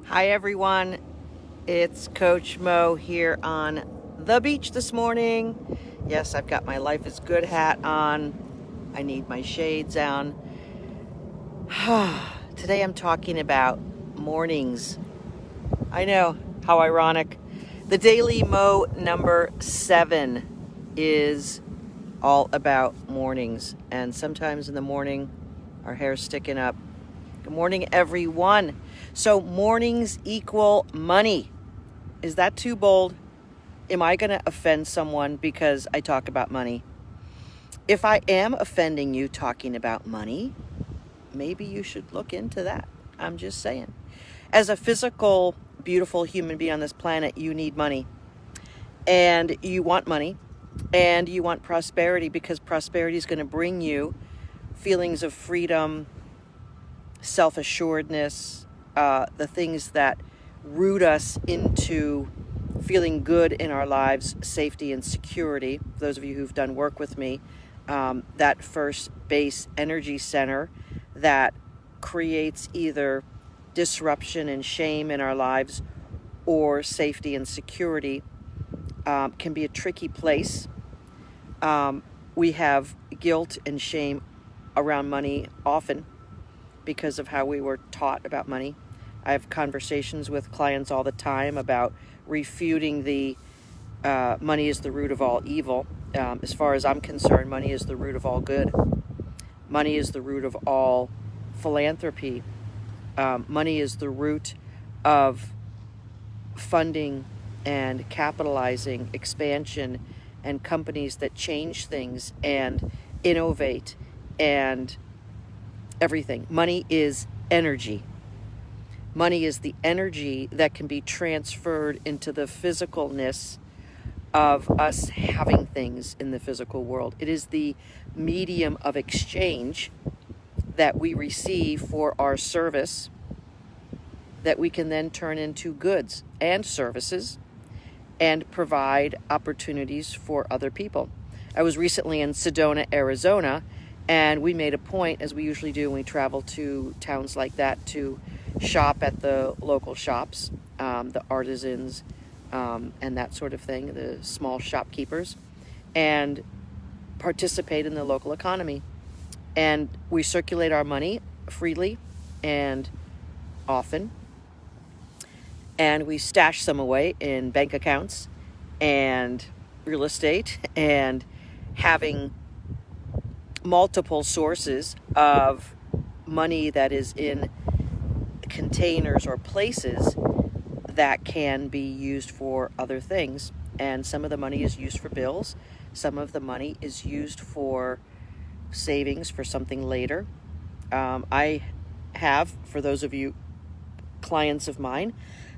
Hi everyone, it's Coach Mo here on the beach this morning. Yes, I've got my Life is Good hat on. I need my shades on. Today I'm talking about mornings. I know, how ironic. The Daily Mo number 7 is all about mornings. And sometimes in the morning, our hair's sticking up. Good morning, everyone. So mornings equal money. Is that too bold? Am I going to offend someone because I talk about money? If I am offending you talking about money, maybe you should look into that. I'm just saying. As a physical, beautiful human being on this planet, you need money. And you want money. And you want prosperity, because prosperity is going to bring you feelings of freedom, self-assuredness, the things that root us into feeling good in our lives, safety and security. For those of you who've done work with me, that first base energy center that creates either disruption and shame in our lives or safety and security can be a tricky place. We have guilt and shame around money often because of how we were taught about money. I have conversations with clients all the time about refuting the money is the root of all evil. As far as I'm concerned, money is the root of all good. Money is the root of all philanthropy. Money is the root of funding and capitalizing expansion and companies that change things and innovate and everything. Money is energy. Money is the energy that can be transferred into the physicalness of us having things in the physical world. It is the medium of exchange that we receive for our service that we can then turn into goods and services and provide opportunities for other people. I was recently in Sedona, Arizona, and we made a point, as we usually do when we travel to towns like that, to shop at the local shops, the artisans, and that sort of thing, the small shopkeepers, and participate in the local economy. And we circulate our money freely and often, and we stash some away in bank accounts and real estate, and having multiple sources of money that is in containers or places that can be used for other things. And some of the money is used for bills. Some of the money is used for savings for something later. I have, for those of you clients of mine,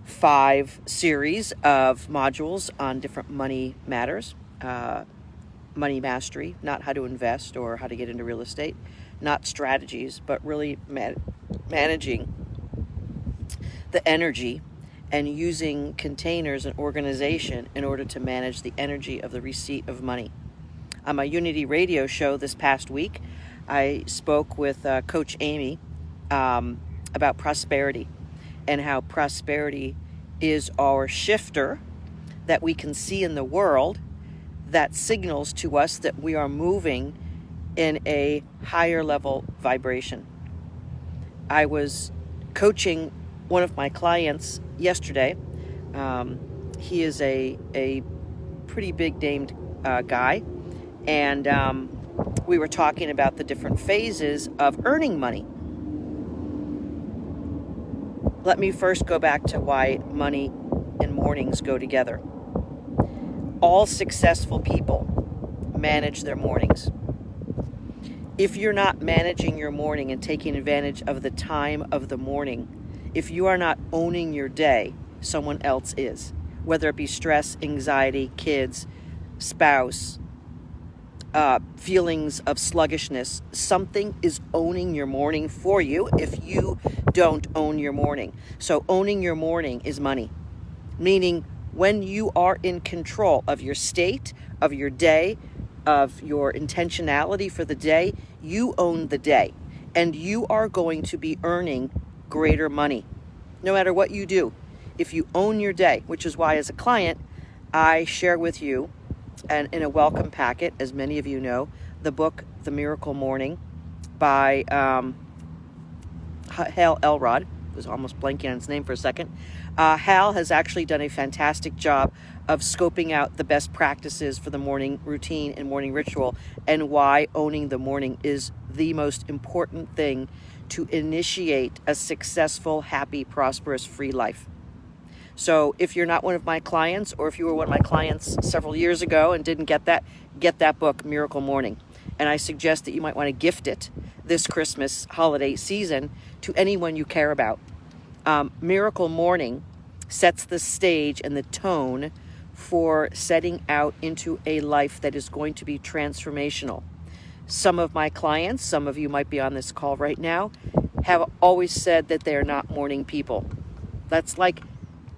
5 series of modules on different money matters. Money mastery, not how to invest or how to get into real estate, not strategies, but really managing the energy and using containers and organization in order to manage the energy of the receipt of money. On my Unity radio show this past week, I spoke with Coach Amy about prosperity and how prosperity is our shifter that we can see in the world that signals to us that we are moving in a higher level vibration. I was coaching one of my clients yesterday. He is a pretty big named guy, and we were talking about the different phases of earning money. Let me first go back to why money and mornings go together. All successful people manage their mornings. If you're not managing your morning and taking advantage of the time of the morning, if you are not owning your day, someone else is. Whether it be stress, anxiety, kids, spouse, feelings of sluggishness, something is owning your morning for you if you don't own your morning. So owning your morning is money, meaning when you are in control of your state, of your day, of your intentionality for the day, you own the day, and you are going to be earning greater money. No matter what you do, if you own your day, which is why as a client, I share with you, and in a welcome packet, as many of you know, the book, The Miracle Morning by Hal Elrod. I was almost blanking on his name for a second. Hal has actually done a fantastic job of scoping out the best practices for the morning routine and morning ritual, and why owning the morning is the most important thing to initiate a successful, happy, prosperous, free life. So if you're not one of my clients, or if you were one of my clients several years ago and didn't get that book, Miracle Morning. And I suggest that you might want to gift it this Christmas holiday season to anyone you care about. Miracle Morning sets the stage and the tone for setting out into a life that is going to be transformational. Some of my clients, some of you might be on this call right now, have always said that they're not morning people. That's like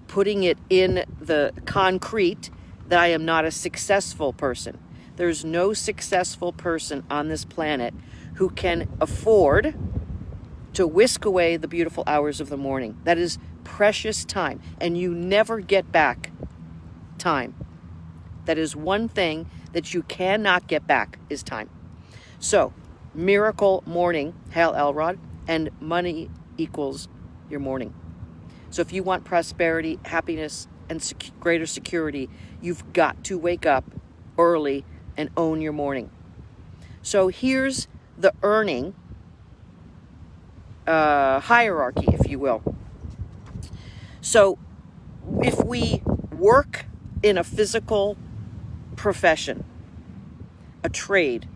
putting it in the concrete that I am not a successful person. There's no successful person on this planet who can afford to whisk away the beautiful hours of the morning. That is precious time, and you never get back time. That is one thing that you cannot get back, is time. So, Miracle Morning, Hal Elrod, and money equals your morning. So if you want prosperity, happiness, and greater security, you've got to wake up early and own your morning. So here's the earning hierarchy, if you will. So if we work in a physical profession, a trade,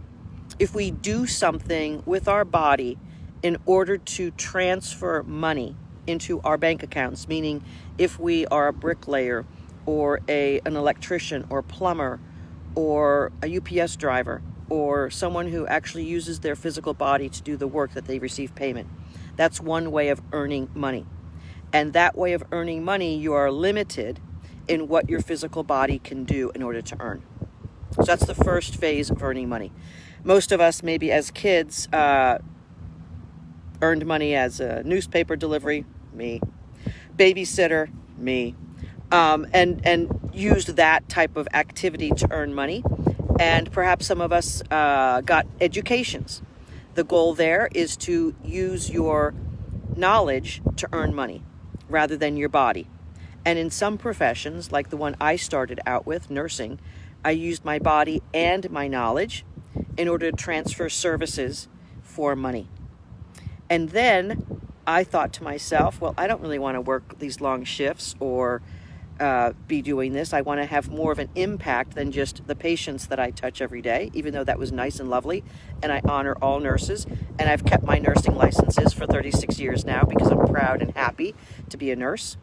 if we do something with our body in order to transfer money into our bank accounts, meaning if we are a bricklayer or an electrician or plumber or a UPS driver or someone who actually uses their physical body to do the work that they receive payment. That's one way of earning money. And that way of earning money, you are limited in what your physical body can do in order to earn. So that's the first phase of earning money. Most of us, maybe as kids, earned money as a newspaper delivery, me, babysitter, me, and used that type of activity to earn money. And perhaps some of us got educations. The goal there is to use your knowledge to earn money rather than your body. And in some professions, like the one I started out with, nursing, I used my body and my knowledge in order to transfer services for money. And then I thought to myself, well, I don't really want to work these long shifts or be doing this. I want to have more of an impact than just the patients that I touch every day, even though that was nice and lovely. And I honor all nurses. And I've kept my nursing licenses for 36 years now because I'm proud and happy to be a nurse.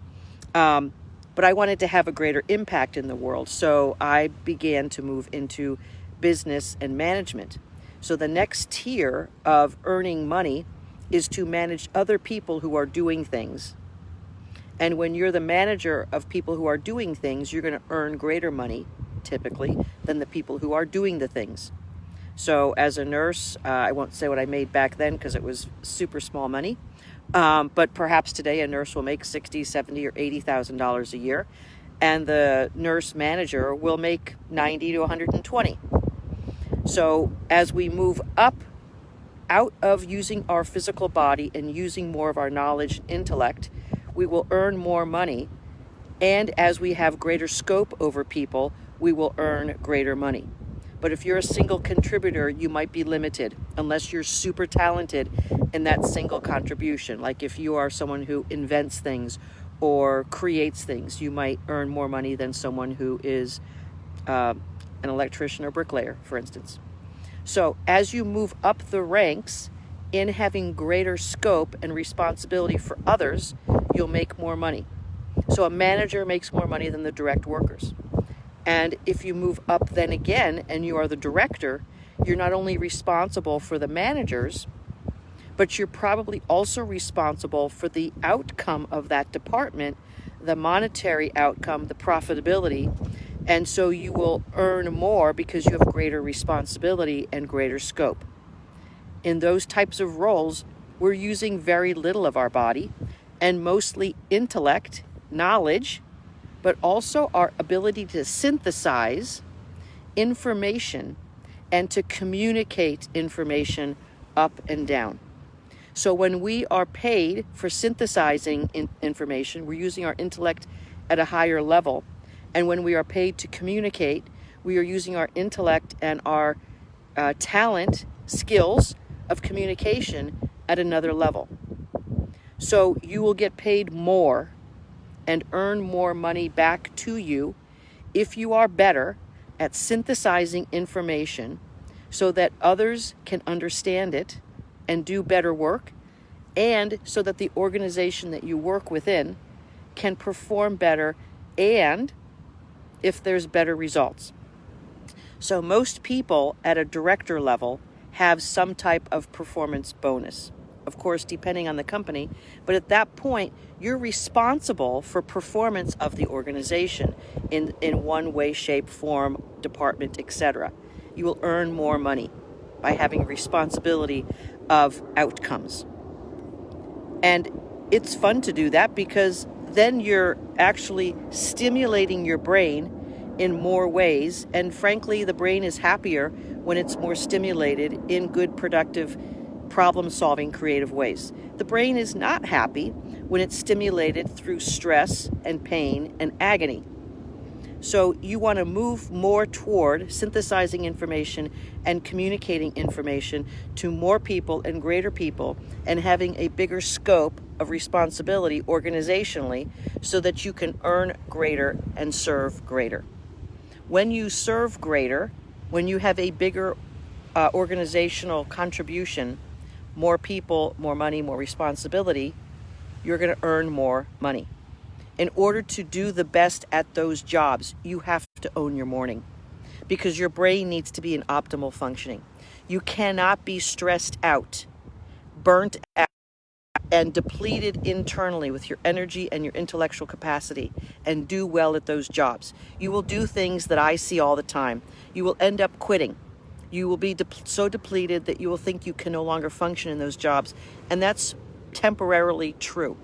But I wanted to have a greater impact in the world. So I began to move into business and management. So the next tier of earning money is to manage other people who are doing things. And when you're the manager of people who are doing things, you're going to earn greater money, typically, than the people who are doing the things. So as a nurse, I won't say what I made back then because it was super small money. But perhaps today a nurse will make $60,000, $70,000, or $80,000 a year. And the nurse manager will make $90,000 to $120,000. So as we move up out of using our physical body and using more of our knowledge and intellect, we will earn more money. And as we have greater scope over people, we will earn greater money. But if you're a single contributor, you might be limited unless you're super talented in that single contribution. Like if you are someone who invents things or creates things, you might earn more money than someone who is an electrician or bricklayer, for instance. So as you move up the ranks in having greater scope and responsibility for others, you'll make more money. So a manager makes more money than the direct workers. And if you move up then again and you are the director, you're not only responsible for the managers, but you're probably also responsible for the outcome of that department, the monetary outcome, the profitability. And so you will earn more because you have greater responsibility and greater scope. In those types of roles, we're using very little of our body, and mostly intellect, knowledge, but also our ability to synthesize information and to communicate information up and down. So when we are paid for synthesizing information, we're using our intellect at a higher level. And when we are paid to communicate, we are using our intellect and our talent, skills of communication at another level. So you will get paid more and earn more money back to you if you are better at synthesizing information so that others can understand it and do better work, and so that the organization that you work within can perform better, and if there's better results. So most people at a director level have some type of performance bonus, of course, depending on the company. But at that point, you're responsible for performance of the organization in one way, shape, form, department, etc. You will earn more money by having responsibility of outcomes. And it's fun to do that because then you're actually stimulating your brain in more ways. And frankly, the brain is happier when it's more stimulated in good, productive, problem-solving, creative ways. The brain is not happy when it's stimulated through stress and pain and agony. So you want to move more toward synthesizing information and communicating information to more people and greater people, and having a bigger scope of responsibility organizationally so that you can earn greater and serve greater. When you serve greater, when you have a bigger organizational contribution, more people, more money, more responsibility, you're going to earn more money. In order to do the best at those jobs, you have to own your morning, because your brain needs to be in optimal functioning. You cannot be stressed out, burnt out, and depleted internally with your energy and your intellectual capacity and do well at those jobs. You will do things that I see all the time. You will end up quitting. You will be so depleted that you will think you can no longer function in those jobs. And that's temporarily true.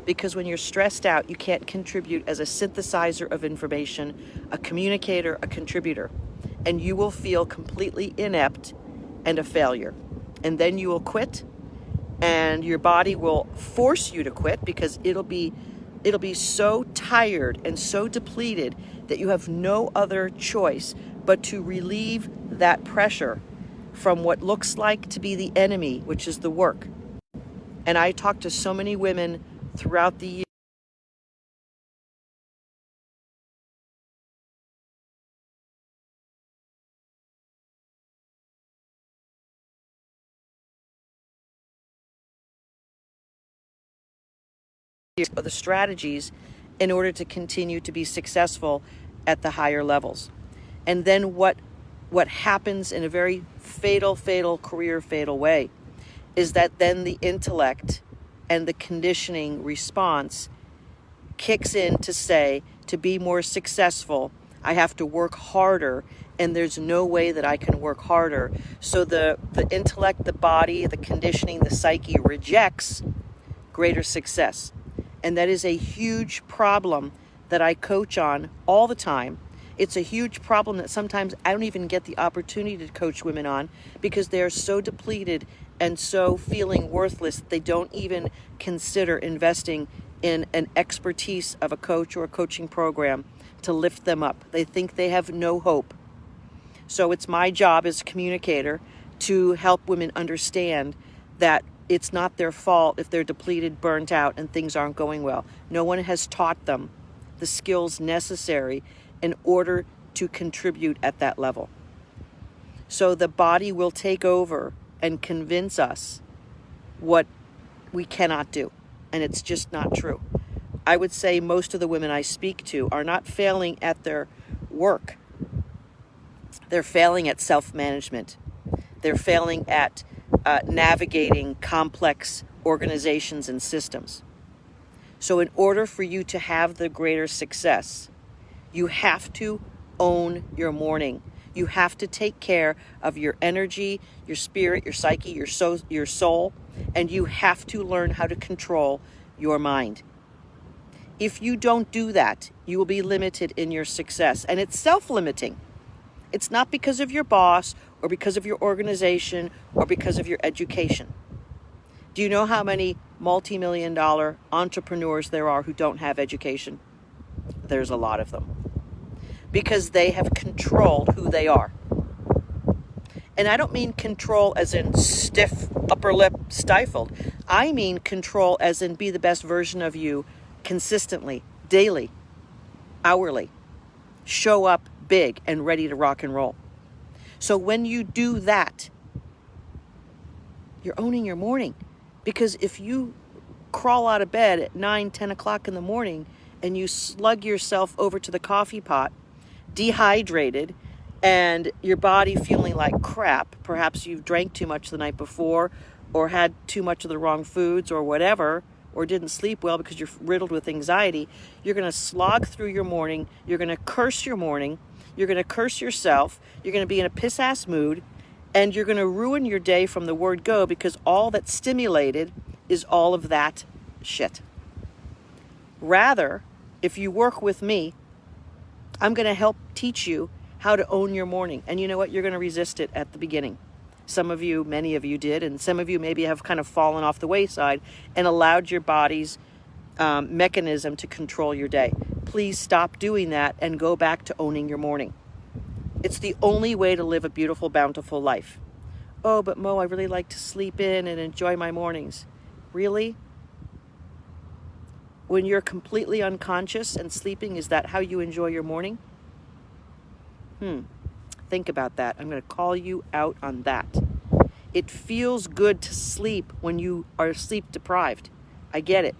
Because when you're stressed out, you can't contribute as a synthesizer of information, a communicator, a contributor. And you will feel completely inept and a failure. And then you will quit, and your body will force you to quit because it'll be so tired and so depleted that you have no other choice but to relieve that pressure from what looks like to be the enemy, which is the work. And I talk to so many women throughout the year of the strategies in order to continue to be successful at the higher levels. And then what happens in a very fatal career fatal way is that then the intellect and the conditioning response kicks in to say, to be more successful, I have to work harder, and there's no way that I can work harder. So the intellect, the body, the conditioning, the psyche rejects greater success. And that is a huge problem that I coach on all the time. It's a huge problem that sometimes I don't even get the opportunity to coach women on because they're so depleted and so feeling worthless that they don't even consider investing in an expertise of a coach or a coaching program to lift them up. They think they have no hope. So it's my job as a communicator to help women understand that it's not their fault if they're depleted, burnt out, and things aren't going well. No one has taught them the skills necessary in order to contribute at that level. So the body will take over and convince us what we cannot do. And it's just not true. I would say most of the women I speak to are not failing at their work. They're failing at self-management. They're failing at navigating complex organizations and systems. So in order for you to have the greater success, you have to own your morning. You have to take care of your energy, your spirit, your psyche, your soul, and you have to learn how to control your mind. If you don't do that, you will be limited in your success. And it's self-limiting. It's not because of your boss or because of your organization or because of your education. Do you know how many multi-million-dollar entrepreneurs there are who don't have education? There's a lot of them. Because they have controlled who they are. And I don't mean control as in stiff, upper lip, stifled. I mean control as in be the best version of you consistently, daily, hourly. Show up big and ready to rock and roll. So when you do that, you're owning your morning. Because if you crawl out of bed at 9, 10 o'clock in the morning and you slug yourself over to the coffee pot, dehydrated, and your body feeling like crap, perhaps you've drank too much the night before or had too much of the wrong foods or whatever, or didn't sleep well because you're riddled with anxiety, you're going to slog through your morning, you're going to curse your morning, you're going to curse yourself, you're going to be in a piss-ass mood, and you're going to ruin your day from the word go because all that's stimulated is all of that shit. Rather, if you work with me, I'm going to help teach you how to own your morning. And you know what? You're going to resist it at the beginning. Some of you, many of you did, and some of you maybe have kind of fallen off the wayside and allowed your body's mechanism to control your day. Please stop doing that and go back to owning your morning. It's the only way to live a beautiful, bountiful life. Oh, but Mo, I really like to sleep in and enjoy my mornings. Really? When you're completely unconscious and sleeping, is that how you enjoy your morning? Think about that. I'm going to call you out on that. It feels good to sleep when you are sleep deprived. I get it.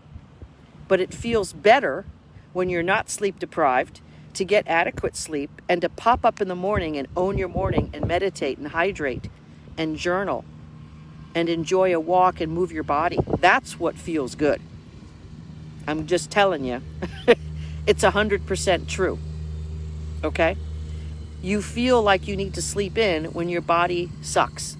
But it feels better when you're not sleep deprived to get adequate sleep and to pop up in the morning and own your morning and meditate and hydrate and journal and enjoy a walk and move your body. That's what feels good. I'm just telling you. It's 100% true. Okay? You feel like you need to sleep in when your body sucks.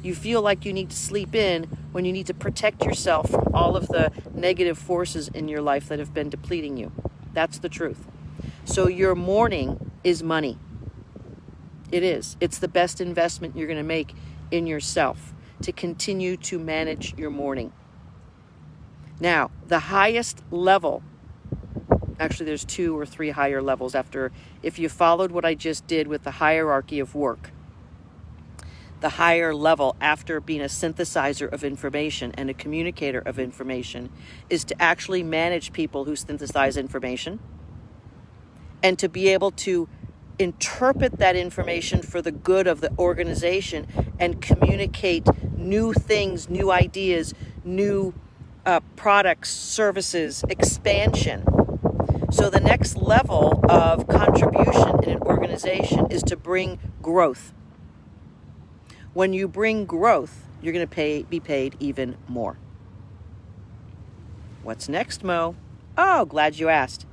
You feel like you need to sleep in when you need to protect yourself from all of the negative forces in your life that have been depleting you. That's the truth. So your morning is money. It is. It's the best investment you're going to make in yourself to continue to manage your morning. Now, the highest level, actually there's 2 or 3 higher levels after, if you followed what I just did with the hierarchy of work, the higher level after being a synthesizer of information and a communicator of information is to actually manage people who synthesize information and to be able to interpret that information for the good of the organization and communicate new things, new ideas, new products, services, expansion. So the next level of contribution in an organization is to bring growth. When you bring growth, you're going to be paid even more. What's next, Mo? Oh, glad you asked.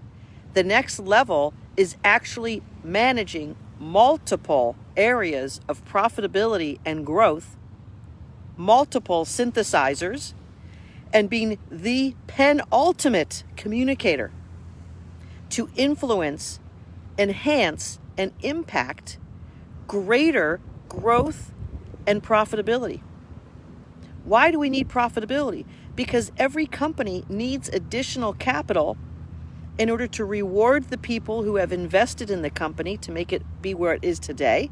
The next level is actually managing multiple areas of profitability and growth, multiple synthesizers, and being the penultimate communicator to influence, enhance, and impact greater growth and profitability. Why do we need profitability? Because every company needs additional capital in order to reward the people who have invested in the company to make it be where it is today,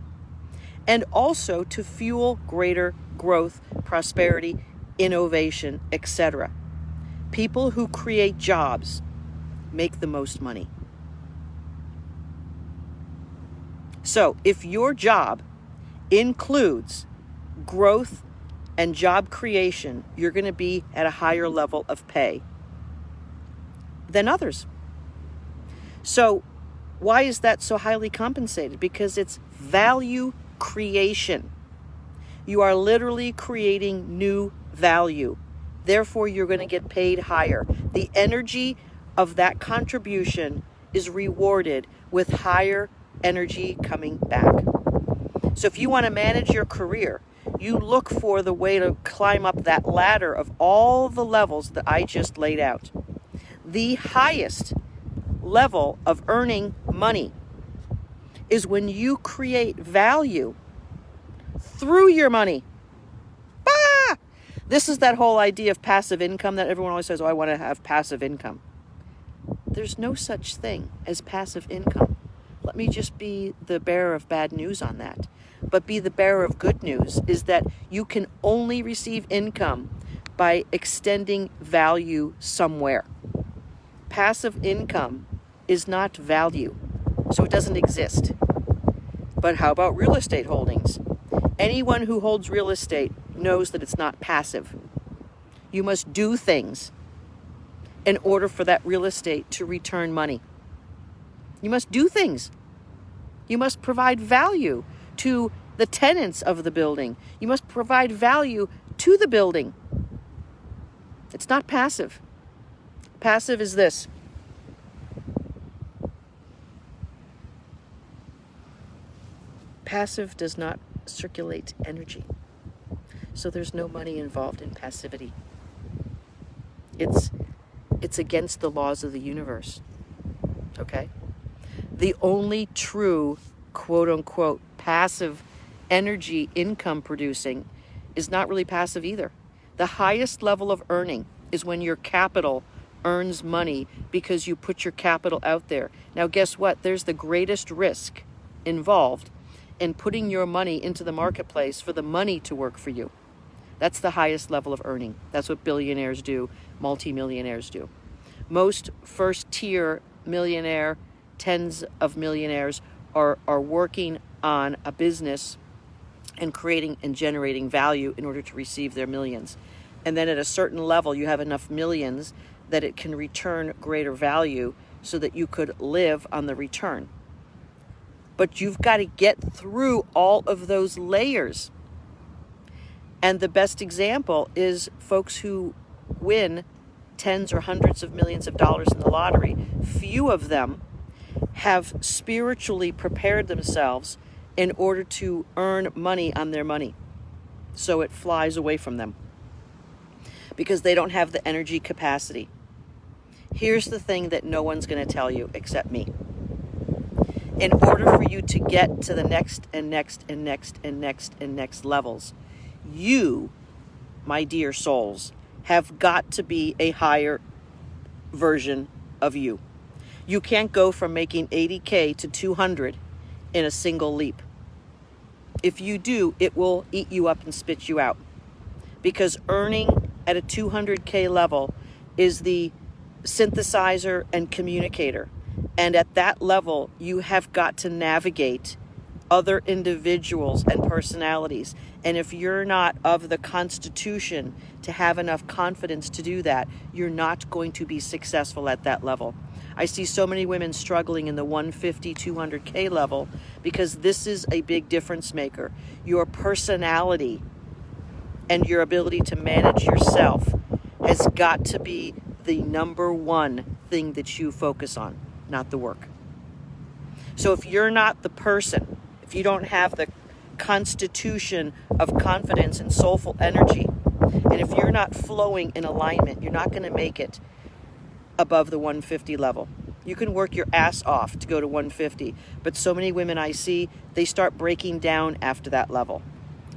and also to fuel greater growth, prosperity, innovation, etc. People who create jobs make the most money. So if your job includes growth and job creation, you're going to be at a higher level of pay than others. So why is that so highly compensated? Because it's value creation. You are literally creating new value. Therefore, you're going to get paid higher. The energy of that contribution is rewarded with higher energy coming back. So if you want to manage your career, you look for the way to climb up that ladder of all the levels that I just laid out. The highest level of earning money is when you create value through your money. Ah! This is that whole idea of passive income that everyone always says, oh, I want to have passive income. There's no such thing as passive income. Let me just be the bearer of bad news on that. But be the bearer of good news is that you can only receive income by extending value somewhere. Passive income is not value, so it doesn't exist. But how about real estate holdings? Anyone who holds real estate knows that it's not passive. You must do things in order for that real estate to return money. You must do things. You must provide value to the tenants of the building. You must provide value to the building. It's not passive. Passive is this. Passive does not circulate energy. So there's no money involved in passivity. It's against the laws of the universe. Okay? The only true, quote unquote, passive energy income producing is not really passive either. The highest level of earning is when your capital earns money because you put your capital out there. Now, guess what? There's the greatest risk involved in putting your money into the marketplace for the money to work for you. That's the highest level of earning. That's what billionaires do, multimillionaires do. Most first-tier millionaire, tens of millionaires are working on a business and creating and generating value in order to receive their millions. And then at a certain level, you have enough millions that it can return greater value so that you could live on the return. But you've got to get through all of those layers. And the best example is folks who win tens or hundreds of millions of dollars in the lottery. Few of them have spiritually prepared themselves in order to earn money on their money. So it flies away from them because they don't have the energy capacity. Here's the thing that no one's going to tell you except me. In order for you to get to the next and next and next and next and next levels, you, my dear souls, have got to be a higher version of you. You can't go from making 80K to 200 in a single leap. If you do, it will eat you up and spit you out. Because earning at a 200K level is the synthesizer and communicator. And at that level, you have got to navigate other individuals and personalities. And if you're not of the constitution to have enough confidence to do that, you're not going to be successful at that level. I see so many women struggling in the 150, 200K level because this is a big difference maker. Your personality and your ability to manage yourself has got to be the number one thing that you focus on, not the work. So if you're not the person, if you don't have the constitution of confidence and soulful energy, and if you're not flowing in alignment, you're not going to make it above the 150 level. You can work your ass off to go to 150, but so many women I see, they start breaking down after that level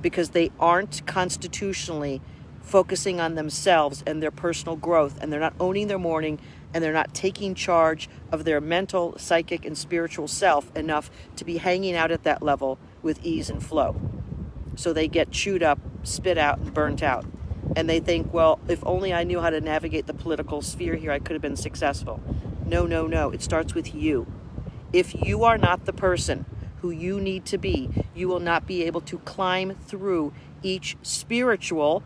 because they aren't constitutionally focusing on themselves and their personal growth, and they're not owning their morning, and they're not taking charge of their mental, psychic, and spiritual self enough to be hanging out at that level with ease and flow. So they get chewed up, spit out, and burnt out. And they think, well, if only I knew how to navigate the political sphere here, I could have been successful. No, no, no. It starts with you. If you are not the person who you need to be, you will not be able to climb through each spiritual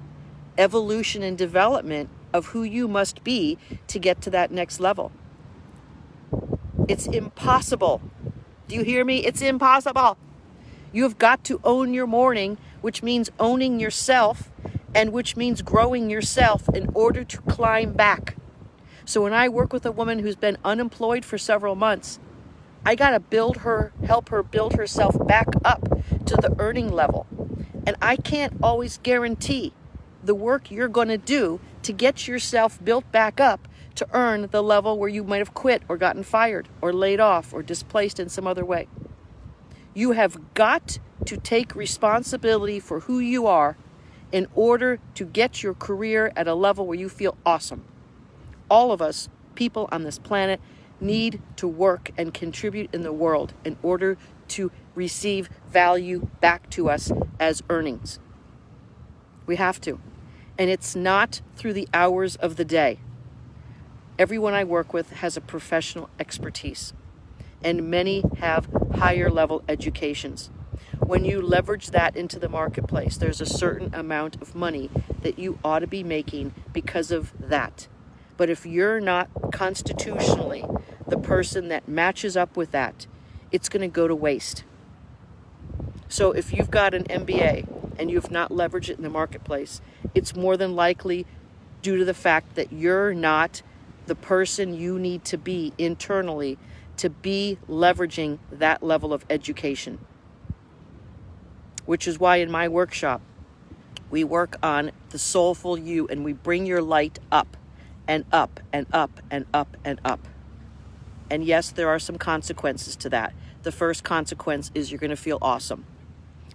evolution and development of who you must be to get to that next level. It's impossible. Do you hear me? It's impossible. You have got to own your morning, which means owning yourself, and which means growing yourself in order to climb back. So when I work with a woman who's been unemployed for several months, I got to help her build herself back up to the earning level. And I can't always guarantee the work you're going to do to get yourself built back up to earn the level where you might have quit or gotten fired or laid off or displaced in some other way. You have got to take responsibility for who you are in order to get your career at a level where you feel awesome. All of us, people on this planet, need to work and contribute in the world in order to receive value back to us as earnings. We have to. And it's not through the hours of the day. Everyone I work with has a professional expertise, and many have higher level educations. When you leverage that into the marketplace, there's a certain amount of money that you ought to be making because of that. But if you're not constitutionally the person that matches up with that, it's going to go to waste. So if you've got an MBA and you've not leveraged it in the marketplace, it's more than likely due to the fact that you're not the person you need to be internally to be leveraging that level of education. Which is why in my workshop, we work on the soulful you, and we bring your light up and up and up and up and up. And yes, there are some consequences to that. The first consequence is you're going to feel awesome.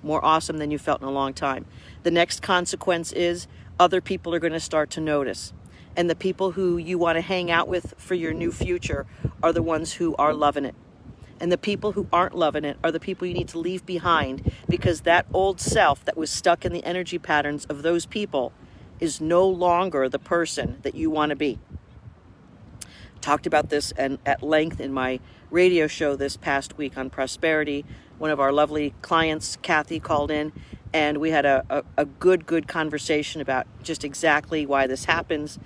More awesome than you felt in a long time. The next consequence is other people are going to start to notice. And the people who you want to hang out with for your new future are the ones who are loving it. And the people who aren't loving it are the people you need to leave behind, because that old self that was stuck in the energy patterns of those people is no longer the person that you want to be. Talked about this and at length in my radio show this past week on prosperity. One of our lovely clients, Kathy, called in, and we had a good conversation about just exactly why this happens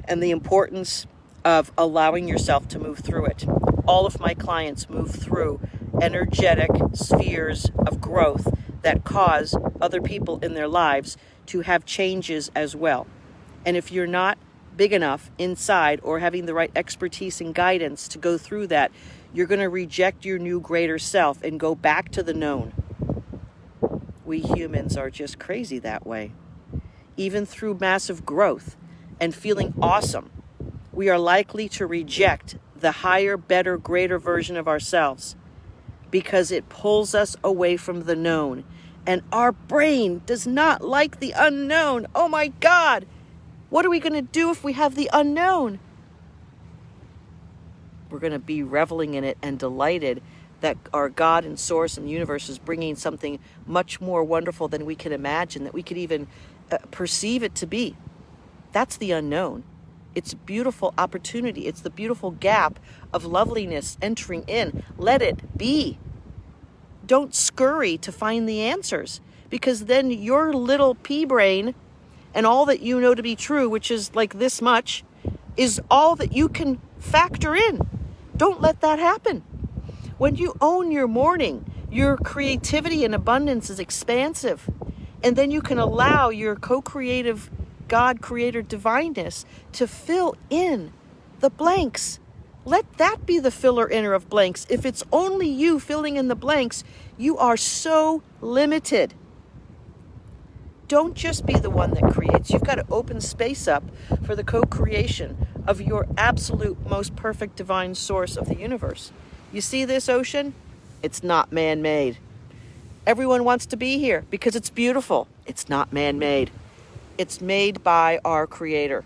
and the importance of allowing yourself to move through it. All of my clients move through energetic spheres of growth that cause other people in their lives to have changes as well. And if you're not big enough inside or having the right expertise and guidance to go through that, you're going to reject your new greater self and go back to the known. We humans are just crazy that way. Even through massive growth and feeling awesome, we are likely to reject the higher, better, greater version of ourselves because it pulls us away from the known. And our brain does not like the unknown. Oh my God! What are we going to do if we have the unknown? We're going to be reveling in it and delighted that our God and source and the universe is bringing something much more wonderful than we can imagine, that we could even perceive it to be. That's the unknown. It's a beautiful opportunity. It's the beautiful gap of loveliness entering in. Let it be. Don't scurry to find the answers, because then your little pea brain and all that you know to be true, which is like this much, is all that you can factor in. Don't let that happen. When you own your morning, your creativity and abundance is expansive. And then you can allow your co-creative God, creator, divineness to fill in the blanks. Let that be the filler inner of blanks. If it's only you filling in the blanks, you are so limited. Don't just be the one that creates. You've got to open space up for the co-creation of your absolute most perfect divine source of the universe. You see this ocean? It's not man-made. Everyone wants to be here because it's beautiful. It's not man-made. It's made by our creator.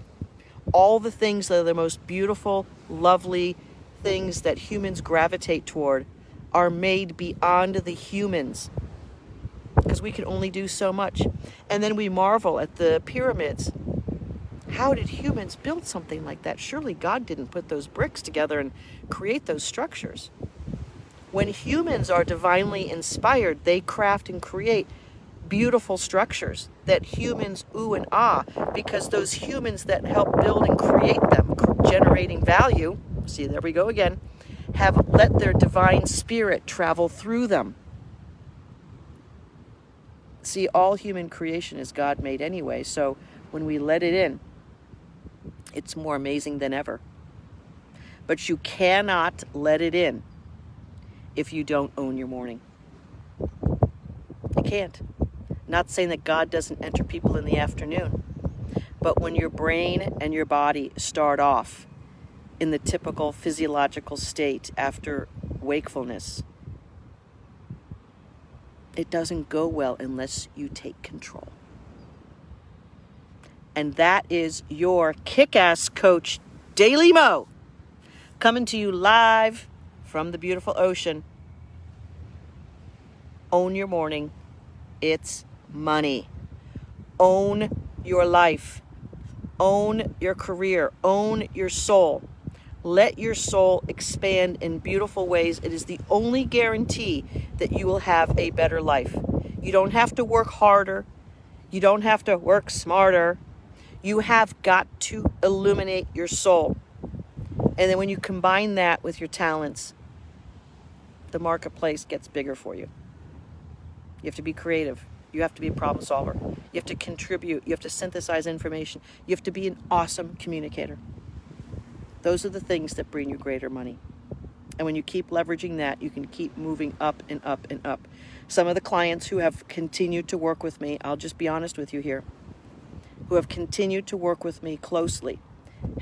All the things that are the most beautiful, lovely things that humans gravitate toward are made beyond the humans, because we can only do so much. And then we marvel at the pyramids. How did humans build something like that? Surely God didn't put those bricks together and create those structures. When humans are divinely inspired, they craft and create beautiful structures that humans ooh and ah, because those humans that help build and create them, generating value, see, there we go again, have let their divine spirit travel through them. See, all human creation is God made anyway, so when we let it in, it's more amazing than ever. But you cannot let it in if you don't own your morning. You can't. Not saying that God doesn't enter people in the afternoon, but when your brain and your body start off in the typical physiological state after wakefulness, it doesn't go well unless you take control. And that is your kick-ass coach, Daily Mo, coming to you live from the beautiful ocean. Own your morning. It's money. Own your life. Own your career. Own your soul. Let your soul expand in beautiful ways. It is the only guarantee that you will have a better life. You don't have to work harder. You don't have to work smarter. You have got to illuminate your soul. And then when you combine that with your talents, the marketplace gets bigger for you. You have to be creative. You have to be a problem solver. You have to contribute. You have to synthesize information. You have to be an awesome communicator. Those are the things that bring you greater money. And when you keep leveraging that, you can keep moving up and up and up. Some of the clients who have continued to work with me, I'll just be honest with you here, who have continued to work with me closely,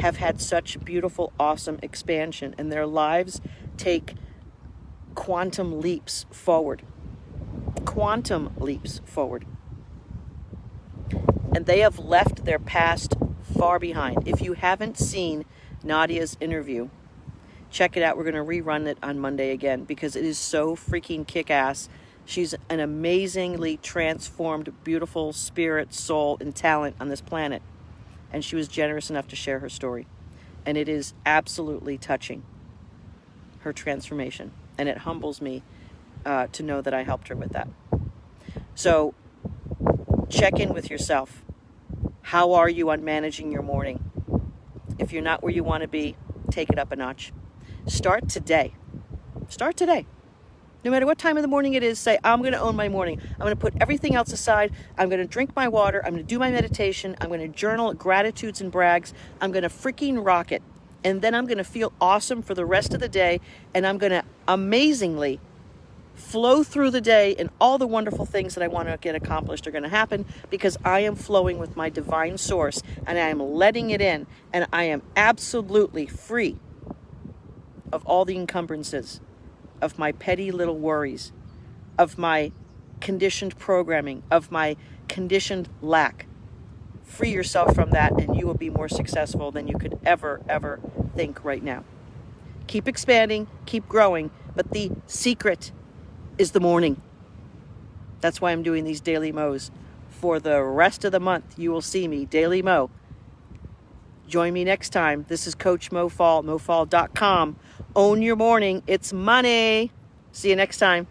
have had such beautiful, awesome expansion, and their lives take quantum leaps forward. Quantum leaps forward. And they have left their past far behind. If you haven't seen Nadia's interview, check it out. We're going to rerun it on Monday again because it is so freaking kick-ass. She's an amazingly transformed, beautiful spirit, soul, and talent on this planet. And she was generous enough to share her story. And it is absolutely touching, her transformation. And it humbles me to know that I helped her with that. So check in with yourself. How are you on managing your morning? If you're not where you want to be, take it up a notch. Start today. Start today. No matter what time of the morning it is, say, I'm going to own my morning. I'm going to put everything else aside. I'm going to drink my water. I'm going to do my meditation. I'm going to journal gratitudes and brags. I'm going to freaking rock it. And then I'm going to feel awesome for the rest of the day. And I'm going to amazingly flow through the day, and all the wonderful things that I want to get accomplished are going to happen because I am flowing with my divine source and I am letting it in, and I am absolutely free of all the encumbrances, of my petty little worries, of my conditioned programming, of my conditioned lack. Free yourself from that and you will be more successful than you could ever think right now. Keep expanding, keep growing, but the secret is the morning. That's why I'm doing these Daily Mo's. For the rest of the month, you will see me, Daily Mo. Join me next time. This is Coach Mo Faul, mofaul.com. Own your morning. It's money. See you next time.